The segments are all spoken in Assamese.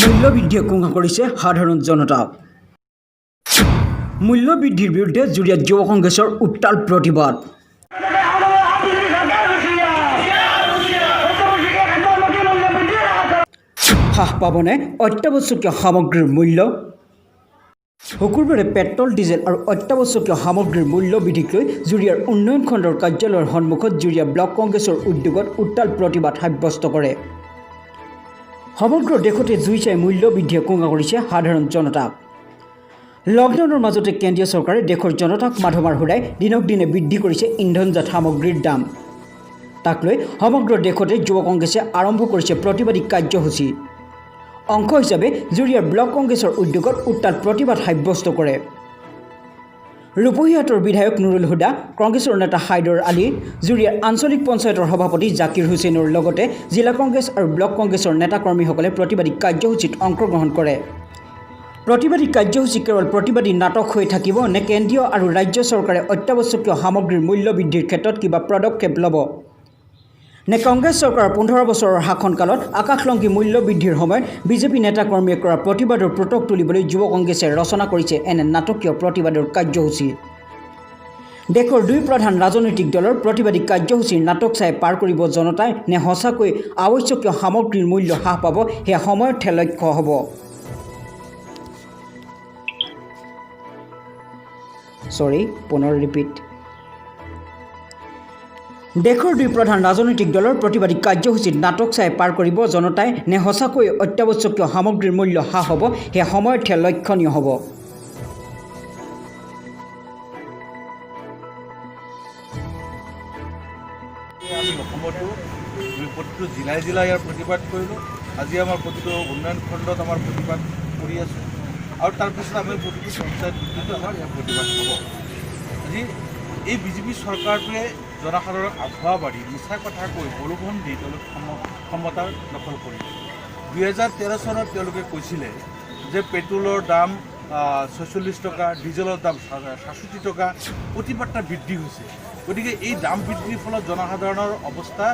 মূল্যবৃদ্ধিয়ে কুঙ্গা কৰিছে সাধাৰণ জনতাক। মূল্যবৃদ্ধিৰ বিৰুদ্ধে জুৰিয়াত যুৱ কংগ্ৰেছৰ উত্তাল প্ৰতিবাদ। হ্ৰাস পাবনে অত্যাৱশ্যকীয় সামগ্ৰীৰ মূল্য? শুকুৰবাৰে পেট্ৰল, ডিজেল আৰু অত্যাৱশ্যকীয় সামগ্ৰীৰ মূল্য বৃদ্ধিক লৈ জুৰিয়াৰ উন্নয়ন খণ্ডৰ কাৰ্যালয়ৰ সন্মুখত জুৰিয়া ব্লক কংগ্ৰেছৰ উদ্যোগত উত্তাল প্ৰতিবাদ সাব্যস্ত কৰে। সমগ্ৰ দেশতে জুই চাই মূল্য বৃদ্ধিয়ে কুঙ্গা কৰিছে সাধাৰণ জনতাক। লকডাউনৰ মাজতে কেন্দ্ৰীয় চৰকাৰে দেশৰ জনতাক মাধমাৰ হুৰাই দিনক দিনে বৃদ্ধি কৰিছে ইন্ধনজাত সামগ্ৰীৰ দাম। তাক লৈ সমগ্ৰ দেশতে যুৱ কংগ্ৰেছে আৰম্ভ কৰিছে প্ৰতিবাদী কাৰ্যসূচী। অংশ হিচাপে জুৰিয়াৰ ব্লক কংগ্ৰেছৰ উদ্যোগত উত্তাল প্ৰতিবাদ সাব্যস্ত কৰে। ৰূপহীহাটৰ বিধায়ক নুৰুল হুদা, কংগ্ৰেছৰ নেতা হাইদৰ আলী, জুৰিয়াৰ আঞ্চলিক পঞ্চায়তৰ সভাপতি জাকিৰ হুছেইনৰ লগতে জিলা কংগ্ৰেছ আৰু ব্লক কংগ্ৰেছৰ নেতাকৰ্মীসকলে প্ৰতিবাদী কাৰ্যসূচীত অংশগ্ৰহণ কৰে। প্ৰতিবাদী কাৰ্যসূচী কেৱল প্ৰতিবাদী নাটক হৈ থাকিব নে কেন্দ্ৰীয় আৰু ৰাজ্য চৰকাৰে অত্যাৱশ্যকীয় সামগ্ৰীৰ মূল্য বৃদ্ধিৰ ক্ষেত্ৰত কিবা পদক্ষেপ ল'ব? নে কংগ্ৰেছ চৰকাৰৰ 15 বছৰৰ শাসনকালত আকাশলংঘী মূল্য বৃদ্ধিৰ সময়ত বিজেপি নেতাকৰ্মীয়ে কৰা প্ৰতিবাদৰ প্ৰতক তুলিবলৈ যুৱ কংগ্ৰেছে ৰচনা কৰিছে এনে নাটকীয় প্ৰতিবাদৰ কাৰ্যসূচী। দেশৰ দুই প্ৰধান ৰাজনৈতিক দলৰ প্ৰতিবাদী কাৰ্যসূচীৰ নাটক চাই পাৰ কৰিব জনতাই নে সঁচাকৈ আৱশ্যকীয় সামগ্ৰীৰ মূল্য হ্ৰাস পাব সেয়া সময়তহে লক্ষ্য হ'ব। দেশৰ দুই প্ৰধান ৰাজনৈতিক দলৰ প্ৰতিবাদী কাৰ্যসূচীত নাটক চাই পাৰ কৰিব জনতাই নে সঁচাকৈ অত্যাৱশ্যকীয় সামগ্ৰীৰ মূল্য হ্ৰাস হ'ব সেয়া সময়তহে লক্ষণীয় হ'ব। আমি অসমতো প্ৰতিটো জিলাই জিলাই ইয়াৰ প্ৰতিবাদ কৰিলোঁ। আজি আমাৰ প্ৰতিটো উন্নয়ন খণ্ডত আমাৰ প্ৰতিবাদ কৰি আছোঁ আৰু তাৰপিছত আমি প্ৰতিটো পঞ্চায়ত ভিত্তিতো আমাৰ ইয়াৰ প্ৰতিবাদ হ'ব। আজি এই বিজেপি চৰকাৰটোৱে জনসাধাৰণক আভুৱা বাঢ়ি মিছা কথা কৈ প্ৰলোভন দি তেওঁলোক ক্ষমতাৰ দখল কৰিলে। 2013 চনত তেওঁলোকে কৈছিলে যে পেট্ৰলৰ দাম 46 টকা, ডিজেলৰ দাম 67 টকা, প্ৰতিবাদটা বৃদ্ধি হৈছে। গতিকে এই দাম বৃদ্ধিৰ ফলত জনসাধাৰণৰ অৱস্থা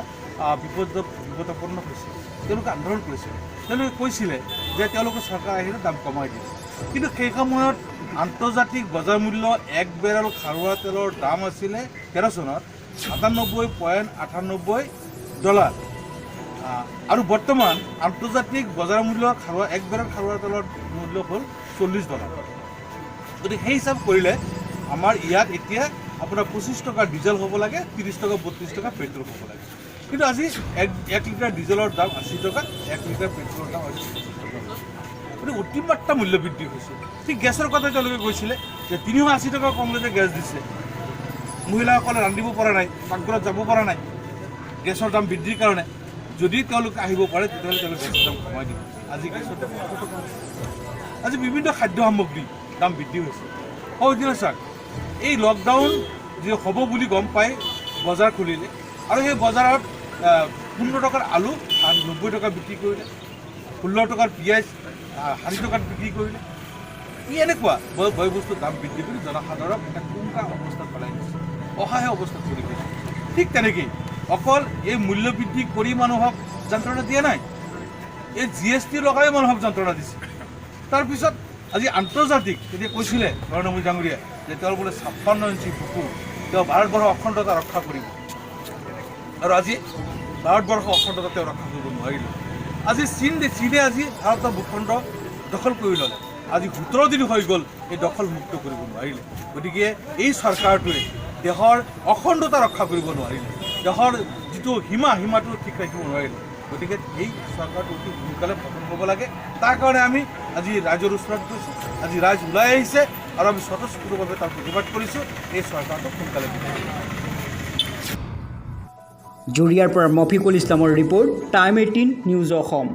বিপদাপন্ন হৈছে। তেওঁলোকে আন্দোলন কৰিছিল। তেওঁলোকে কৈছিলে যে তেওঁলোকৰ চৰকাৰ আহিলে দাম কমাই দিয়ে। কিন্তু সেই সময়ত আন্তৰ্জাতিক বজাৰ মূল্য 1 বেৰেল খাৰুৱা তেলৰ দাম আছিলে 13 চনত $97.98 আৰু বৰ্তমান আন্তৰ্জাতিক বজাৰ মূল্য 1 বেৰেল খাৰুৱা তেলৰ মূল্য হ'ল $40। গতিকে সেই হিচাপ কৰিলে আমাৰ ইয়াত এতিয়া আপোনাৰ 25 টকা ডিজেল হ'ব লাগে, 30 টকা 32 টকা পেট্ৰল হ'ব লাগে। কিন্তু আজি 1 লিটাৰ ডিজেলৰ দাম 80 টকা, 1 লিটাৰ পেট্ৰলৰ দাম 25 টকা। গতিকে অতিমাত্ৰা মূল্য বৃদ্ধি হৈছে। ঠিক গেছৰ কথা তেওঁলোকে কৈছিলে যে 380 টকা কংগ্ৰেছে গেছ দিছে। মহিলাসকলে ৰান্ধিব পৰা নাই, পাকঘৰত যাব পৰা নাই গেছৰ দাম বৃদ্ধিৰ কাৰণে। যদি তেওঁলোকে আহিব পাৰে তেতিয়াহ'লে তেওঁলোকে গেছৰ দাম কমাই দিব। আজি গেছৰ দাম 100 টকা। আজি বিভিন্ন খাদ্য সামগ্ৰী দাম বৃদ্ধি হৈছে। সৌদিনা চাওক, এই লকডাউন যে হ'ব বুলি গম পাই বজাৰ খুলিলে আৰু সেই বজাৰত 15 টকাৰ আলু 90 টকা বিক্ৰী কৰিলে, 16 টকাৰ পিঁয়াজ 60 টকাত বিক্ৰী কৰিলে। ই এনেকুৱা বয় বস্তুৰ দাম বৃদ্ধি কৰি জনসাধাৰণক এটা কুঙ্গা অৱস্থাত পেলাই দিছে, অসহায় অৱস্থাত কৰি দিছে। ঠিক তেনেকেই অকল এই মূল্য বৃদ্ধি কৰি মানুহক যন্ত্ৰণা দিয়া নাই, এই GST লগাই মানুহক যন্ত্ৰণা দিছে। তাৰপিছত আজি আন্তৰ্জাতিক তেতিয়া কৈছিলে নৰেন্দ্ৰ মোদী ডাঙৰীয়াই যে তেওঁৰ বোলে 56 ইঞ্চি বুকু তেওঁ ভাৰতবৰ্ষৰ অখণ্ডতা ৰক্ষা কৰিব। আৰু আজি ভাৰতবৰ্ষৰ অখণ্ডতা তেওঁ ৰক্ষা কৰিব নোৱাৰিলে। আজি চীনে আজি ভাৰতৰ ভূখণ্ড দখল কৰি ল'লে। আজি 17 দিন হৈ গ'ল এই দখল মুক্ত কৰিব নোৱাৰিলে। গতিকে এই চৰকাৰটোৱে দেশৰ অখণ্ডতা ৰক্ষা কৰিব নোৱাৰিলে, দেশৰ যিটো সীমাটো ঠিক ৰাখিব নোৱাৰিলে। গতিকে এই চৰকাৰটো অতি সোনকালে পতন হ'ব লাগে। তাৰ কাৰণে আমি আজি ৰাইজৰ ওচৰত গৈছোঁ। আজি ৰাইজ ওলাই আহিছে আৰু আমি স্বতঃস্ফূৰ্তভাৱে তাৰ প্ৰতিবাদ কৰিছোঁ। এই চৰকাৰটো সোনকালে দিব। জুৰিয়াৰ পৰা মফিকুল ইছলামৰ ৰিপৰ্ট, টাইম 18 নিউজ অসম।